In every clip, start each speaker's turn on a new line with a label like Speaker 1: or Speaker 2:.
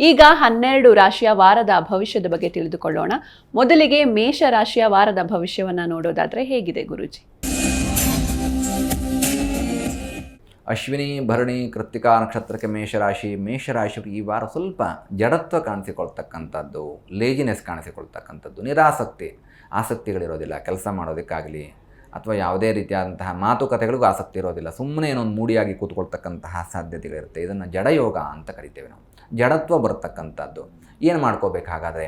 Speaker 1: ಈಗ 12 ರಾಶಿಯ ವಾರದ ಭವಿಷ್ಯದ ಬಗ್ಗೆ ತಿಳಿದುಕೊಳ್ಳೋಣ. ಮೊದಲಿಗೆ ಮೇಷ ರಾಶಿಯ ವಾರದ ಭವಿಷ್ಯವನ್ನ ನೋಡೋದಾದ್ರೆ ಹೇಗಿದೆ ಗುರುಜಿ?
Speaker 2: ಅಶ್ವಿನಿ, ಭರಣಿ, ಕೃತ್ತಿಕಾ ನಕ್ಷತ್ರಕ್ಕೆ ಮೇಷರಾಶಿಯವರಿಗೆ ಈ ವಾರ ಸ್ವಲ್ಪ ಜಡತ್ವ ಕಾಣಿಸಿಕೊಳ್ತಕ್ಕಂಥದ್ದು, ಲೇಜಿನೆಸ್ ಕಾಣಿಸಿಕೊಳ್ತಕ್ಕಂಥದ್ದು, ಆಸಕ್ತಿಗಳಿರೋದಿಲ್ಲ. ಕೆಲಸ ಮಾಡೋದಕ್ಕಾಗಲಿ ಅಥವಾ ಯಾವುದೇ ರೀತಿಯಾದಂತಹ ಮಾತುಕತೆಗಳಿಗೂ ಆಸಕ್ತಿ ಇರೋದಿಲ್ಲ. ಸುಮ್ಮನೆ ಏನೊಂದು ಮೂಡಿಯಾಗಿ ಕೂತ್ಕೊಳ್ತಕ್ಕಂತಹ ಸಾಧ್ಯತೆಗಳಿರುತ್ತೆ. ಇದನ್ನು ಜಡಯೋಗ ಅಂತ ಕರಿತೇವೆ ನಾವು. ಜಡತ್ವ ಬರ್ತಕ್ಕಂಥದ್ದು. ಏನು ಮಾಡ್ಕೋಬೇಕು ಹಾಗಾದರೆ?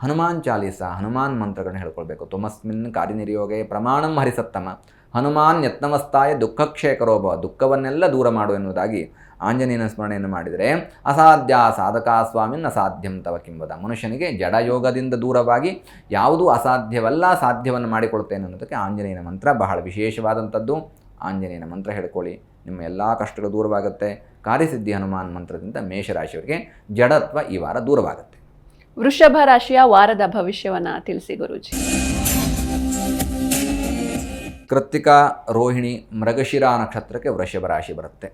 Speaker 2: ಹನುಮಾನ್ ಚಾಲೀಸ, ಹನುಮಾನ್ ಮಂತ್ರಗಳನ್ನ ಹೇಳ್ಕೊಳ್ಬೇಕು. ತುಮಸ್ಮಿನ್ ಕಾರ್ಯನಿರ್ಯೋಗೆ ಪ್ರಮಾಣಂ ಹರಿಸತ್ತಮ ಹನುಮಾನ್ ಯತ್ನಮಸ್ತಾಯ ದುಃಖಕ್ಷೇಕರೋಭವ, ದುಃಖವನ್ನೆಲ್ಲ ದೂರ ಮಾಡು ಎನ್ನುವುದಾಗಿ ಆಂಜನೇಯನ ಸ್ಮರಣೆಯನ್ನು ಮಾಡಿದರೆ ಅಸಾಧ್ಯ ಸಾಧಕ ಸ್ವಾಮಿನ್ ಅಸಾಧ್ಯಂ ತವ ಕಿಂವದ. ಮನುಷ್ಯನಿಗೆ ಜಡಯೋಗದಿಂದ ದೂರವಾಗಿ ಯಾವುದೂ ಅಸಾಧ್ಯವಲ್ಲ, ಸಾಧ್ಯವನ್ನು ಮಾಡಿಕೊಳ್ತೇನೆ ಅನ್ನೋದಕ್ಕೆ ಆಂಜನೇಯನ ಮಂತ್ರ ಬಹಳ ವಿಶೇಷವಾದಂಥದ್ದು. ಆಂಜನೇಯನ ಮಂತ್ರ ಹೇಳ್ಕೊಳ್ಳಿ, ನಿಮ್ಮ ಎಲ್ಲ ಕಷ್ಟಗಳು ದೂರವಾಗುತ್ತೆ. ಕಾರ್ಯಸಿದ್ಧಿ ಹನುಮಾನ್ ಮಂತ್ರದಿಂದ ಮೇಷರಾಶಿಯವರಿಗೆ ಜಡತ್ವ ಈ ವಾರ ದೂರವಾಗುತ್ತೆ.
Speaker 1: ವೃಷಭ ರಾಶಿಯ ವಾರದ ಭವಿಷ್ಯವನ್ನ ತಿಳಿಸಿ ಗುರುಜಿ.
Speaker 2: ಕೃತ್ತಿಕಾ, ರೋಹಿಣಿ, ಮೃಗಶಿರಾ ನಕ್ಷತ್ರಕ್ಕೆ ವೃಷಭ ರಾಶಿ ಬರುತ್ತೆ.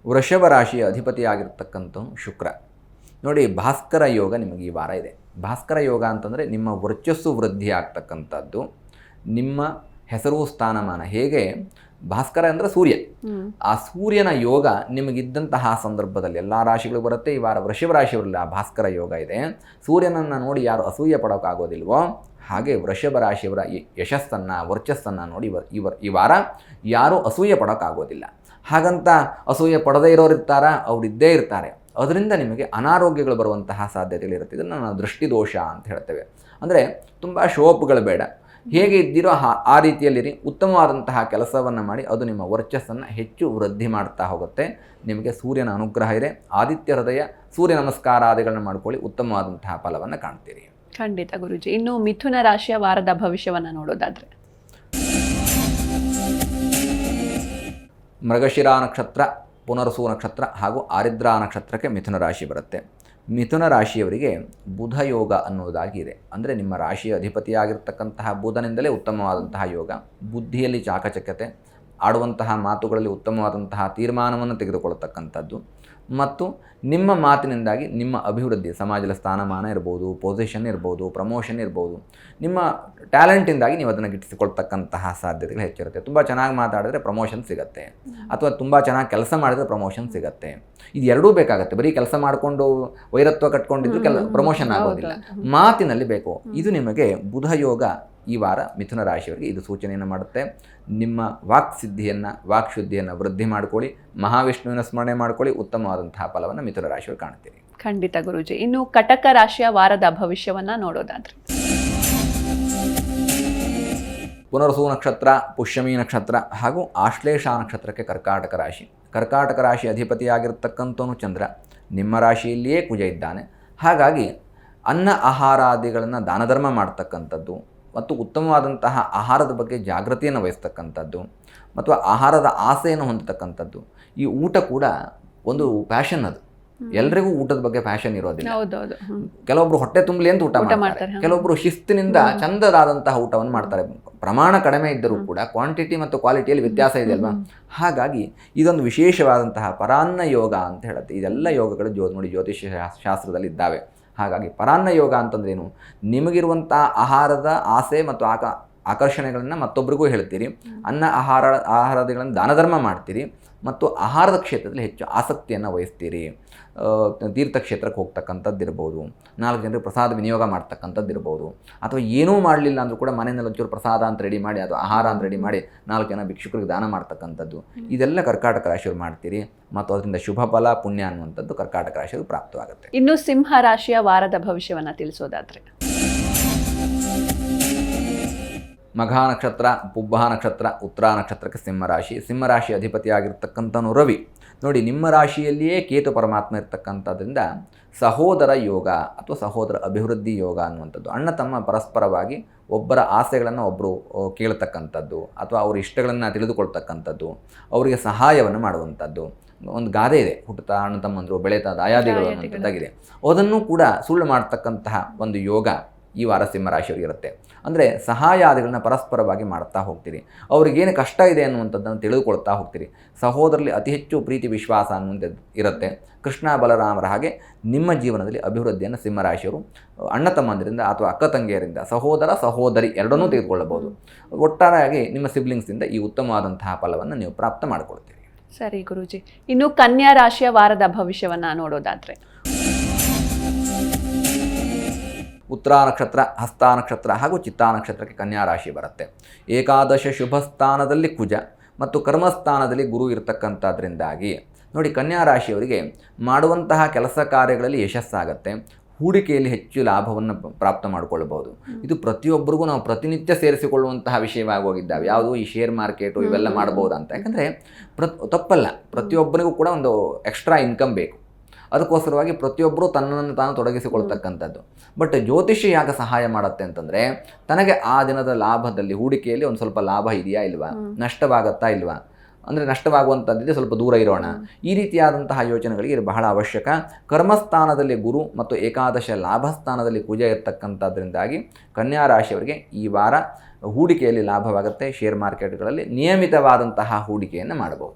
Speaker 2: ವೃಷಭ ರಾಶಿಯ ಅಧಿಪತಿಯಾಗಿರ್ತಕ್ಕಂಥವನು ಶುಕ್ರ. ನೋಡಿ, ಭಾಸ್ಕರ ಯೋಗ ನಿಮಗೆ ಈ ವಾರ ಇದೆ. ಭಾಸ್ಕರ ಯೋಗ ಅಂತಂದರೆ ನಿಮ್ಮ ವರ್ಚಸ್ಸು ವೃದ್ಧಿ ಆಗ್ತಕ್ಕಂಥದ್ದು, ನಿಮ್ಮ ಹೆಸರು ಸ್ಥಾನಮಾನ. ಹೇಗೆ ಭಾಸ್ಕರ ಅಂದರೆ ಸೂರ್ಯ, ಆ ಸೂರ್ಯನ ಯೋಗ ನಿಮಗಿದ್ದಂತಹ ಸಂದರ್ಭದಲ್ಲಿ ಎಲ್ಲ ರಾಶಿಗಳು ಬರುತ್ತೆ. ಈ ವಾರ ವೃಷಭ ರಾಶಿಯವರಲ್ಲಿ ಆ ಭಾಸ್ಕರ ಯೋಗ ಇದೆ. ಸೂರ್ಯನನ್ನು ನೋಡಿ ಯಾರು ಅಸೂಯೆ ಪಡೋಕ್ಕಾಗೋದಿಲ್ವೋ ಹಾಗೆ ವೃಷಭ ರಾಶಿಯವರ ಯಶಸ್ಸನ್ನು, ವರ್ಚಸ್ಸನ್ನು ನೋಡಿ ಈ ವಾರ ಯಾರೂ ಅಸೂಯೆ ಪಡೋಕ್ಕಾಗೋದಿಲ್ಲ. ಹಾಗಂತ ಅಸೂಯೆ ಪಡದೇ ಇರೋರು ಇರ್ತಾರ, ಅವರಿದ್ದೇ ಇರ್ತಾರೆ. ಅದರಿಂದ ನಿಮಗೆ ಅನಾರೋಗ್ಯಗಳು ಬರುವಂತಹ ಸಾಧ್ಯತೆಗಳಿರುತ್ತೆ. ಇದನ್ನು ನಾವು ದೃಷ್ಟಿದೋಷ ಅಂತ ಹೇಳ್ತೇವೆ. ಅಂದರೆ ತುಂಬ ಶೋಪ್ಗಳು ಬೇಡ, ಹೇಗೆ ಇದ್ದೀರೋ ಆ ರೀತಿಯಲ್ಲಿರಿ. ಉತ್ತಮವಾದಂತಹ ಕೆಲಸವನ್ನು ಮಾಡಿ ಅದು ನಿಮ್ಮ ವರ್ಚಸ್ಸನ್ನು ಹೆಚ್ಚು ವೃದ್ಧಿ ಮಾಡ್ತಾ ಹೋಗುತ್ತೆ. ನಿಮಗೆ ಸೂರ್ಯನ ಅನುಗ್ರಹ ಇದೆ. ಆದಿತ್ಯ ಹೃದಯ, ಸೂರ್ಯ ನಮಸ್ಕಾರಾದಿಗಳನ್ನು ಮಾಡ್ಕೊಳ್ಳಿ, ಉತ್ತಮವಾದಂತಹ ಫಲವನ್ನು ಕಾಣ್ತೀರಿ.
Speaker 1: ಖಂಡಿತ ಗುರುಜಿ. ಇನ್ನು ಮಿಥುನ ರಾಶಿಯ ವಾರದ ಭವಿಷ್ಯವನ್ನು ನೋಡೋದಾದ್ರೆ
Speaker 2: ಮೃಗಶಿರಾ ನಕ್ಷತ್ರ, ಪುನರ್ಸು ನಕ್ಷತ್ರ ಹಾಗೂ ಆರಿದ್ರಾ ನಕ್ಷತ್ರಕ್ಕೆ ಮಿಥುನ ರಾಶಿ ಬರುತ್ತೆ. ಮಿಥುನ ರಾಶಿಯವರಿಗೆ ಬುಧ ಯೋಗ ಅನ್ನೋದಾಗಿದೆ. ಅಂದರೆ ನಿಮ್ಮ ರಾಶಿಯ ಅಧಿಪತಿಯಾಗಿರ್ತಕ್ಕಂತಹ ಬುಧನಿಂದಲೇ ಉತ್ತಮವಾದಂತಹ ಯೋಗ. ಬುದ್ಧಿಯಲ್ಲಿ ಚಾಕಚಕ್ಯತೆ, ಆಡುವಂತಹ ಮಾತುಗಳಲ್ಲಿ ಉತ್ತಮವಾದಂತಹ ತೀರ್ಮಾನವನ್ನು ತೆಗೆದುಕೊಳ್ಳತಕ್ಕಂಥದ್ದು ಮತ್ತು ನಿಮ್ಮ ಮಾತಿನಿಂದಾಗಿ ನಿಮ್ಮ ಅಭಿವೃದ್ಧಿ, ಸಮಾಜದ ಸ್ಥಾನಮಾನ ಇರ್ಬೋದು, ಪೊಸಿಷನ್ ಇರ್ಬೋದು, ಪ್ರಮೋಷನ್ ಇರ್ಬೋದು, ನಿಮ್ಮ ಟ್ಯಾಲೆಂಟಿಂದಾಗಿ ನೀವು ಅದನ್ನು ಗಿಟ್ಟಿಸಿಕೊಳ್ತಕ್ಕಂತಹ ಸಾಧ್ಯತೆಗಳು ಹೆಚ್ಚಿರುತ್ತೆ. ತುಂಬ ಚೆನ್ನಾಗಿ ಮಾತಾಡಿದ್ರೆ ಪ್ರಮೋಷನ್ ಸಿಗುತ್ತೆ, ಅಥವಾ ತುಂಬ ಚೆನ್ನಾಗಿ ಕೆಲಸ ಮಾಡಿದ್ರೆ ಪ್ರಮೋಷನ್ ಸಿಗುತ್ತೆ. ಇದು ಎರಡೂ ಬೇಕಾಗುತ್ತೆ. ಬರೀ ಕೆಲಸ ಮಾಡಿಕೊಂಡು ವೈರತ್ವ ಕಟ್ಕೊಂಡಿದ್ದು ಪ್ರಮೋಷನ್ ಆಗೋದಿಲ್ಲ, ಮಾತಿನಲ್ಲಿ ಬೇಕು. ಇದು ನಿಮಗೆ ಬುಧ ಯೋಗ ಈ ವಾರ ಮಿಥುನ ರಾಶಿಯವರಿಗೆ ಇದು ಸೂಚನೆಯನ್ನು ಮಾಡುತ್ತೆ. ನಿಮ್ಮ ವಾಕ್ಶುದ್ಧಿಯನ್ನು ವೃದ್ಧಿ ಮಾಡ್ಕೊಳ್ಳಿ, ಮಹಾವಿಷ್ಣುವಿನ ಸ್ಮರಣೆ ಮಾಡ್ಕೊಳ್ಳಿ, ಉತ್ತಮವಾದಂತಹ ಫಲವನ್ನು ಮಿಥುನ ರಾಶಿಯವರು ಕಾಣ್ತೀರಿ.
Speaker 1: ಖಂಡಿತ ಗುರುಜಿ. ಇನ್ನು ಕಟಕ ರಾಶಿಯ ವಾರದ ಭವಿಷ್ಯವನ್ನ ನೋಡೋದಾದ್ರೆ
Speaker 2: ಪುನರ್ಸು ನಕ್ಷತ್ರ, ಪುಷ್ಯಮಿ ನಕ್ಷತ್ರ ಹಾಗೂ ಆಶ್ಲೇಷ ನಕ್ಷತ್ರಕ್ಕೆ ಕರ್ಕಾಟಕ ರಾಶಿ. ಕರ್ಕಾಟಕ ರಾಶಿ ಅಧಿಪತಿಯಾಗಿರ್ತಕ್ಕಂಥವನು ಚಂದ್ರ. ನಿಮ್ಮ ರಾಶಿಯಲ್ಲಿಯೇ ಕುಜ ಇದ್ದಾನೆ. ಹಾಗಾಗಿ ಅನ್ನ ಆಹಾರಾದಿಗಳನ್ನು ದಾನ ಧರ್ಮ ಮಾಡ್ತಕ್ಕಂಥದ್ದು ಮತ್ತು ಉತ್ತಮವಾದಂತಹ ಆಹಾರದ ಬಗ್ಗೆ ಜಾಗೃತಿಯನ್ನು ವಹಿಸ್ತಕ್ಕಂಥದ್ದು ಮತ್ತು ಆಹಾರದ ಆಸೆಯನ್ನು ಹೊಂದತಕ್ಕಂಥದ್ದು. ಈ ಊಟ ಕೂಡ ಒಂದು ಪ್ಯಾಷನ್. ಅದು ಎಲ್ರಿಗೂ ಊಟದ ಬಗ್ಗೆ ಪ್ಯಾಷನ್ ಇರೋದಿಲ್ಲ. ಕೆಲವೊಬ್ರು ಹೊಟ್ಟೆ ತುಂಬಲಿ ಅಂತ ಊಟ ಮಾಡ್ತಾರೆ, ಕೆಲವೊಬ್ರು ಶಿಸ್ತಿನಿಂದ ಚಂದದಾದಂತಹ ಊಟವನ್ನು ಮಾಡ್ತಾರೆ. ಪ್ರಮಾಣ ಕಡಿಮೆ ಇದ್ದರೂ ಕೂಡ ಕ್ವಾಂಟಿಟಿ ಮತ್ತು ಕ್ವಾಲಿಟಿಯಲ್ಲಿ ವ್ಯತ್ಯಾಸ ಇದೆ ಅಲ್ವಾ? ಹಾಗಾಗಿ ಇದೊಂದು ವಿಶೇಷವಾದಂತಹ ಪರಾನ್ನ ಯೋಗ ಅಂತ ಹೇಳುತ್ತೆ. ಇದೆಲ್ಲ ಯೋಗಗಳು ನೋಡಿ ಜ್ಯೋತಿಷ್ಯ ಶಾಸ್ತ್ರದಲ್ಲಿ ಇದ್ದಾವೆ. ಹಾಗಾಗಿ ಪರಾನ್ನ ಯೋಗ ಅಂತಂದ್ರೇನು? ನಿಮಗಿರುವಂಥ ಆಹಾರದ ಆಸೆ ಮತ್ತು ಆಕರ್ಷಣೆಗಳನ್ನು ಮತ್ತೊಬ್ಬರಿಗೂ ಹೇಳ್ತೀರಿ, ಆಹಾರಾದಿಗಳನ್ನು ದಾನ ಧರ್ಮ ಮಾಡ್ತೀರಿ ಮತ್ತು ಆಹಾರದ ಕ್ಷೇತ್ರದಲ್ಲಿ ಹೆಚ್ಚು ಆಸಕ್ತಿಯನ್ನು ವಹಿಸ್ತೀರಿ. ತೀರ್ಥಕ್ಷೇತ್ರಕ್ಕೆ ಹೋಗ್ತಕ್ಕಂಥದ್ದು ಇರ್ಬೋದು, 4 ಜನರಿಗೆ ಪ್ರಸಾದ ವಿನಿಯೋಗ ಮಾಡ್ತಕ್ಕಂಥದ್ದು ಇರ್ಬೋದು, ಅಥವಾ ಏನೂ ಮಾಡಲಿಲ್ಲ ಅಂದರೂ ಕೂಡ ಮನೆಯಲ್ಲಿ ಒಂಚೂರು ಪ್ರಸಾದ ಅಂತ ರೆಡಿ ಮಾಡಿ, ಅದು ಆಹಾರ ಅಂತ ರೆಡಿ ಮಾಡಿ 4 ಜನ ಭಿಕ್ಷುಕರಿಗೆ ದಾನ ಮಾಡ್ತಕ್ಕಂಥದ್ದು, ಇದೆಲ್ಲ ಕರ್ಕಾಟಕ ರಾಶಿಯವರು ಮಾಡ್ತೀರಿ ಮತ್ತು ಅದರಿಂದ ಶುಭ ಫಲ, ಪುಣ್ಯ ಅನ್ನುವಂಥದ್ದು ಕರ್ಕಾಟಕ ರಾಶಿಯವರು ಪ್ರಾಪ್ತವಾಗುತ್ತೆ.
Speaker 1: ಇನ್ನು ಸಿಂಹ ರಾಶಿಯ ವಾರದ ಭವಿಷ್ಯವನ್ನು ತಿಳಿಸೋದಾದ್ರೆ
Speaker 2: ಮಘ ನಕ್ಷತ್ರ, ಪುಬ್ಬ ನಕ್ಷತ್ರ, ಉತ್ತರ ನಕ್ಷತ್ರಕ್ಕೆ ಸಿಂಹರಾಶಿ ಅಧಿಪತಿಯಾಗಿರ್ತಕ್ಕಂಥವನು ರವಿ. ನೋಡಿ, ನಿಮ್ಮ ರಾಶಿಯಲ್ಲಿಯೇ ಕೇತು ಪರಮಾತ್ಮ ಇರ್ತಕ್ಕಂಥದ್ರಿಂದ ಸಹೋದರ ಯೋಗ ಅಥವಾ ಸಹೋದರ ಅಭಿವೃದ್ಧಿ ಯೋಗ ಅನ್ನುವಂಥದ್ದು. ಅಣ್ಣ ತಮ್ಮ ಪರಸ್ಪರವಾಗಿ ಒಬ್ಬರ ಆಸೆಗಳನ್ನು ಒಬ್ಬರು ಕೇಳ್ತಕ್ಕಂಥದ್ದು ಅಥವಾ ಅವರ ಇಷ್ಟಗಳನ್ನು ತಿಳಿದುಕೊಳ್ತಕ್ಕಂಥದ್ದು, ಅವರಿಗೆ ಸಹಾಯವನ್ನು ಮಾಡುವಂಥದ್ದು. ಒಂದು ಗಾದೆ ಇದೆ, ಹುಟ್ಟುತ್ತಾ ಅಣ್ಣ ತಮ್ಮಂದರು ಬೆಳೆತಾ ದಾಯಾದಿಗಳು ಅನ್ನುವಂಥದ್ದಾಗಿದೆ. ಅದನ್ನು ಕೂಡ ಸುಳ್ಳು ಮಾಡ್ತಕ್ಕಂತಹ ಒಂದು ಯೋಗ ಈ ವಾರ ಸಿಂಹರಾಶಿಯವರಿಗೆ ಇರುತ್ತೆ. ಅಂದರೆ ಸಹಾಯಾದಿಗಳನ್ನ ಪರಸ್ಪರವಾಗಿ ಮಾಡ್ತಾ ಹೋಗ್ತೀರಿ. ಅವ್ರಿಗೇನು ಕಷ್ಟ ಇದೆ ಅನ್ನುವಂಥದ್ದನ್ನು ತಿಳಿದುಕೊಳ್ತಾ ಹೋಗ್ತೀರಿ. ಸಹೋದರಲ್ಲಿ ಅತಿ ಹೆಚ್ಚು ಪ್ರೀತಿ ವಿಶ್ವಾಸ ಅನ್ನುವಂಥದ್ದು ಇರುತ್ತೆ. ಕೃಷ್ಣ ಬಲರಾಮರ ಹಾಗೆ ನಿಮ್ಮ ಜೀವನದಲ್ಲಿ ಅಭಿವೃದ್ಧಿಯನ್ನು ಸಿಂಹರಾಶಿಯವರು ಅಣ್ಣ ತಮ್ಮಂದಿರಿಂದ ಅಥವಾ ಅಕ್ಕ ತಂಗಿಯರಿಂದ, ಸಹೋದರ ಸಹೋದರಿ ಎರಡನ್ನೂ ತೆಗೆದುಕೊಳ್ಳಬಹುದು. ಒಟ್ಟಾರೆಯಾಗಿ ನಿಮ್ಮ ಸಿಬ್ಲಿಂಗ್ಸಿಂದ ಈ ಉತ್ತಮವಾದಂತಹ ಫಲವನ್ನು ನೀವು ಪ್ರಾಪ್ತ ಮಾಡಿಕೊಳ್ತೀರಿ.
Speaker 1: ಸರಿ ಗುರೂಜಿ, ಇನ್ನು ಕನ್ಯಾ ರಾಶಿಯ ವಾರದ ಭವಿಷ್ಯವನ್ನ ನೋಡೋದಾದ್ರೆ
Speaker 2: ಉತ್ತರ ನಕ್ಷತ್ರ, ಹಸ್ತ ನಕ್ಷತ್ರ ಹಾಗೂ ಚಿತ್ತಾ ನಕ್ಷತ್ರಕ್ಕೆ ಕನ್ಯಾ ರಾಶಿ ಬರುತ್ತೆ. ಏಕಾದಶ ಶುಭ ಸ್ಥಾನದಲ್ಲಿ ಕುಜ ಮತ್ತು ಕರ್ಮಸ್ಥಾನದಲ್ಲಿ ಗುರು ಇರತಕ್ಕಂಥದ್ರಿಂದಾಗಿ ನೋಡಿ, ಕನ್ಯಾ ರಾಶಿಯವರಿಗೆ ಮಾಡುವಂತಹ ಕೆಲಸ ಕಾರ್ಯಗಳಲ್ಲಿ ಯಶಸ್ಸಾಗತ್ತೆ. ಹೂಡಿಕೆಯಲ್ಲಿ ಹೆಚ್ಚು ಲಾಭವನ್ನು ಪ್ರಾಪ್ತ ಮಾಡಿಕೊಳ್ಳಬಹುದು. ಇದು ಪ್ರತಿಯೊಬ್ಬರಿಗೂ ನಾವು ಪ್ರತಿನಿತ್ಯ ಸೇರಿಸಿಕೊಳ್ಳುವಂತಹ ವಿಷಯವಾಗಿ ಹೋಗಿದ್ದಾವೆ. ಯಾವುದು ಈ ಶೇರ್ ಮಾರ್ಕೆಟು ಇವೆಲ್ಲ ಮಾಡ್ಬೋದು ಅಂತ. ಯಾಕಂದರೆ ತಪ್ಪಲ್ಲ, ಪ್ರತಿಯೊಬ್ಬರಿಗೂ ಕೂಡ ಒಂದು ಎಕ್ಸ್ಟ್ರಾ ಇನ್ಕಮ್ ಬೇಕು. ಅದಕ್ಕೋಸ್ಕರವಾಗಿ ಪ್ರತಿಯೊಬ್ಬರೂ ತನ್ನನ್ನು ತಾನು ತೊಡಗಿಸಿಕೊಳ್ತಕ್ಕಂಥದ್ದು. ಬಟ್ ಜ್ಯೋತಿಷ್ಯ ಯಾಕೆ ಸಹಾಯ ಮಾಡುತ್ತೆ ಅಂತಂದರೆ, ತನಗೆ ಆ ದಿನದ ಲಾಭದಲ್ಲಿ ಹೂಡಿಕೆಯಲ್ಲಿ ಒಂದು ಸ್ವಲ್ಪ ಲಾಭ ಇದೆಯಾ ಇಲ್ವಾ, ನಷ್ಟವಾಗತ್ತಾ ಇಲ್ವಾ, ಅಂದರೆ ನಷ್ಟವಾಗುವಂಥದ್ದಿದೆ ಸ್ವಲ್ಪ ದೂರ ಇರೋಣ, ಈ ರೀತಿಯಾದಂತಹ ಯೋಚನೆಗಳಿಗೆ ಇದು ಬಹಳ ಅವಶ್ಯಕ. ಕರ್ಮಸ್ಥಾನದಲ್ಲಿ ಗುರು ಮತ್ತು ಏಕಾದಶ ಲಾಭಸ್ಥಾನದಲ್ಲಿ ಕುಜ ಇರತಕ್ಕಂಥದ್ರಿಂದಾಗಿ ಕನ್ಯಾ ರಾಶಿಯವರಿಗೆ ಈ ವಾರ ಹೂಡಿಕೆಯಲ್ಲಿ ಲಾಭವಾಗುತ್ತೆ. ಶೇರ್ ಮಾರ್ಕೆಟ್ಗಳಲ್ಲಿ ನಿಯಮಿತವಾದಂತಹ ಹೂಡಿಕೆಯನ್ನು ಮಾಡಬಹುದು.